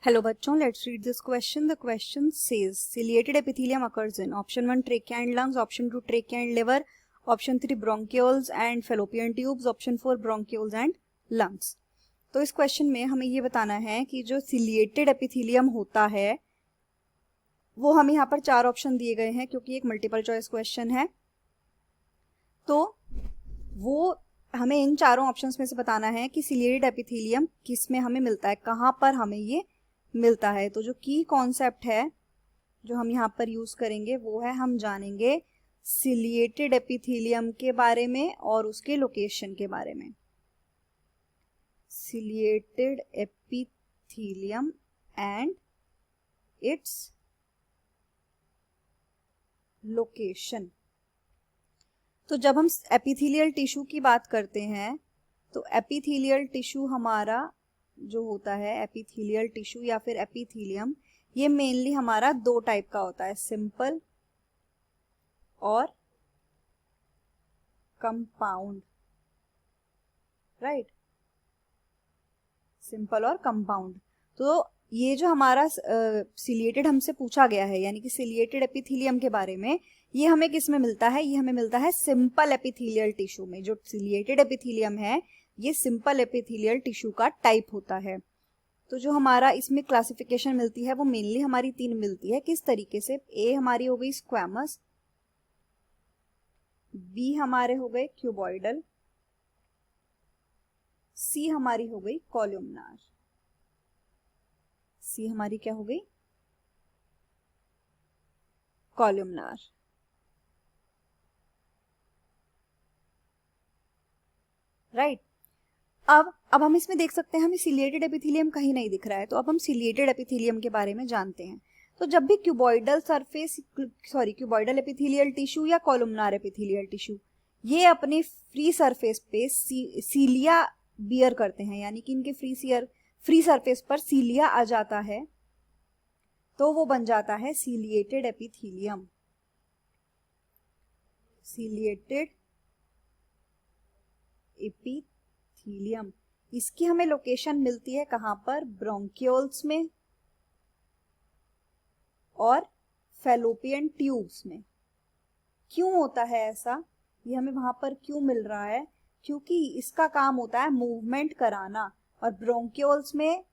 Hello बच्चों, let's read this question. The question says ciliated epithelium occurs in option 1 trachea and lungs, option 2 trachea and liver, option 3 bronchioles and fallopian tubes, option 4 bronchioles and lungs. तो इस question में हमें ये बताना है कि जो सिलिएटेड एपिथेलियम होता है वो हमें यहाँ पर 4 ऑप्शन दिए गए हैं क्योंकि एक मल्टीपल चॉइस क्वेश्चन है। तो वो हमें इन चारों ऑप्शंस में से बताना है कि सिलिएटेड एपिथेलियम किस में हमें मिलता है, कहाँ पर हमें ये मिलता है। तो जो की कॉन्सेप्ट है जो हम यहाँ पर यूज करेंगे वो है, हम जानेंगे सिलिएटेड एपिथेलियम के बारे में और उसके लोकेशन के बारे में। Ciliated epithelium and its location. तो जब हम एपिथेलियल टिश्यू की बात करते हैं तो एपिथेलियल टिश्यू हमारा जो होता है, एपिथेलियल टिश्यू या फिर एपिथेलियम, ये मेनली हमारा दो टाइप का होता है, सिंपल और कंपाउंड। राइट, सिंपल और कंपाउंड। तो ये जो हमारा सिलिएटेड हमसे पूछा गया है, यानी कि सिलिएटेड एपिथेलियम के बारे में, ये हमें किस में मिलता है? ये हमें मिलता है सिंपल एपिथेलियल टिश्यू में। जो सिलिएटेड एपिथेलियम है ये सिंपल एपिथेलियल टिश्यू का टाइप होता है। तो जो हमारा इसमें क्लासिफिकेशन मिलती है वो मेनली हमारी 3 मिलती है। किस तरीके से? ए हमारी हो गई स्क्वैमस, बी हमारे हो गए क्यूबॉइडल, सी हमारी हो गई कॉलमनार। सी हमारी क्या हो गई? कॉलमनार। राइट। अब हम इसमें देख सकते हैं हमें सिलिएटेड एपिथेलियम कहीं नहीं दिख रहा है। तो अब हम सिलिएटेड एपिथेलियम के बारे में जानते हैं। तो जब भी क्यूबॉइडल एपिथेलियल टिश्यू या कॉलमनार एपिथेलियल टिश्यू ये अपने फ्री सरफेस पे सीलिया बियर करते हैं, यानी कि इनके फ्री सरफेस पर सीलिया आ जाता है, तो वो बन जाता है सिलिएटेड एपिथेलियम। सिलिएटेड एपिथेलियम, इसकी हमें लोकेशन मिलती है कहां पर? ब्रोंकियोल्स में और फैलोपियन ट्यूब्स में। क्यों होता है ऐसा? ये हमें वहां पर क्यों मिल रहा है? क्योंकि इसका काम होता है मूवमेंट कराना, और ब्रोंकियोल्स में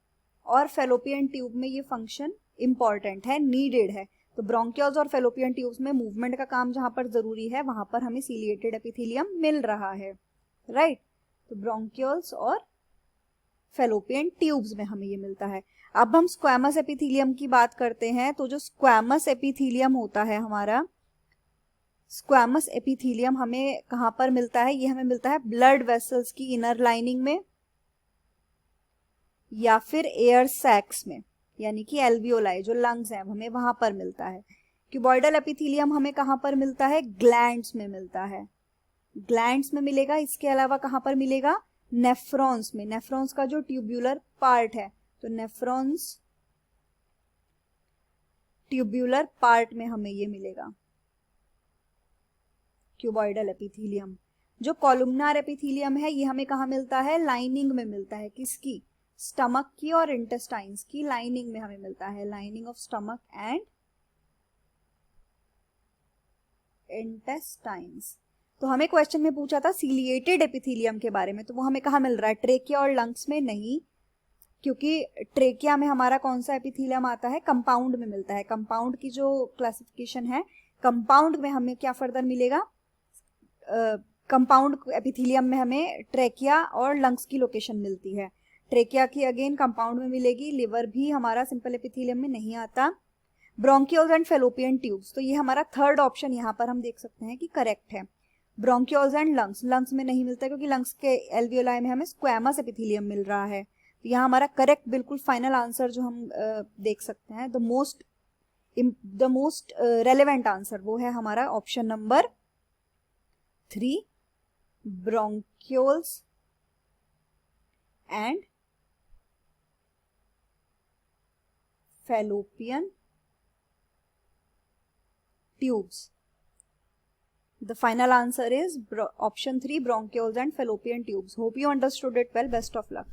और फैलोपियन ट्यूब में ये फंक्शन इंपॉर्टेंट है, नीडेड है। तो ब्रोंकियोल्स और फैलोपियन ट्यूब्स में मूवमेंट का काम जहां पर जरूरी है वहां पर हमें सिलिएटेड एपिथेलियम मिल रहा है। राइट। तो ब्रोंकियोल्स और फैलोपियन ट्यूब्स में हमें ये मिलता है। अब हम स्क्वैमस एपिथेलियम की बात करते हैं। तो जो स्क्वैमस एपिथेलियम होता है हमारा, स्क्वैमस एपिथेलियम हमें कहां पर मिलता है? ये हमें मिलता है ब्लड वेसल्स की इनर लाइनिंग में या फिर एयर सैक्स में, यानी कि एल्वियोलाई जो लंग्स हैं हमें वहां पर मिलता है। क्यूबॉइडल एपिथेलियम हमें कहां पर मिलता है? ग्लैंड्स में मिलता है। ग्लैंड्स में मिलेगा। इसके अलावा कहां पर मिलेगा? नेफ्रॉन्स में। नेफ्रॉन्स का जो ट्यूब्यूलर पार्ट है, तो नेफ्रॉन्स ट्यूब्यूलर पार्ट में हमें ये मिलेगा क्यूबॉइडल एपिथेलियम। जो कॉलमनार एपिथेलियम है ये हमें कहां मिलता है? लाइनिंग में मिलता है। किसकी? स्टमक की और इंटेस्टाइन्स की लाइनिंग में हमें मिलता है। Lining of stomach and intestines. तो हमें क्वेश्चन में पूछा था सिलिएटेड एपिथेलियम के बारे में, तो वो हमें कहाँ मिल रहा है? ट्रेकिया और लंग्स में नहीं, क्योंकि ट्रेकिया में हमारा कौन सा एपिथेलियम आता है? कंपाउंड में मिलता है। कंपाउंड की जो क्लासिफिकेशन है, कंपाउंड में हमें क्या फर्दर मिलेगा? कंपाउंड एपिथेलियम में हमें ट्रेकिया और लंग्स की लोकेशन मिलती है। ट्रेकिया की अगेन कंपाउंड में मिलेगी। लिवर भी हमारा सिंपल एपिथेलियम में नहीं आता। ब्रोंकियोल्स एंड फैलोपियन ट्यूब्स, तो ये हमारा थर्ड ऑप्शन यहाँ पर हम देख सकते हैं कि करेक्ट है। ब्रोंकियोल्स एंड लंग्स, लंग्स में नहीं मिलता क्योंकि लंग्स के एल्वियोलाई में हमें स्क्वैमस एपिथेलियम मिल रहा है। तो यहाँ हमारा करेक्ट बिल्कुल फाइनल आंसर जो हम देख सकते हैं, द मोस्ट रेलेवेंट आंसर वो है हमारा option number 3, bronchioles and fallopian tubes. The final answer is option 3, bronchioles and fallopian tubes. Hope you understood it well. Best of luck.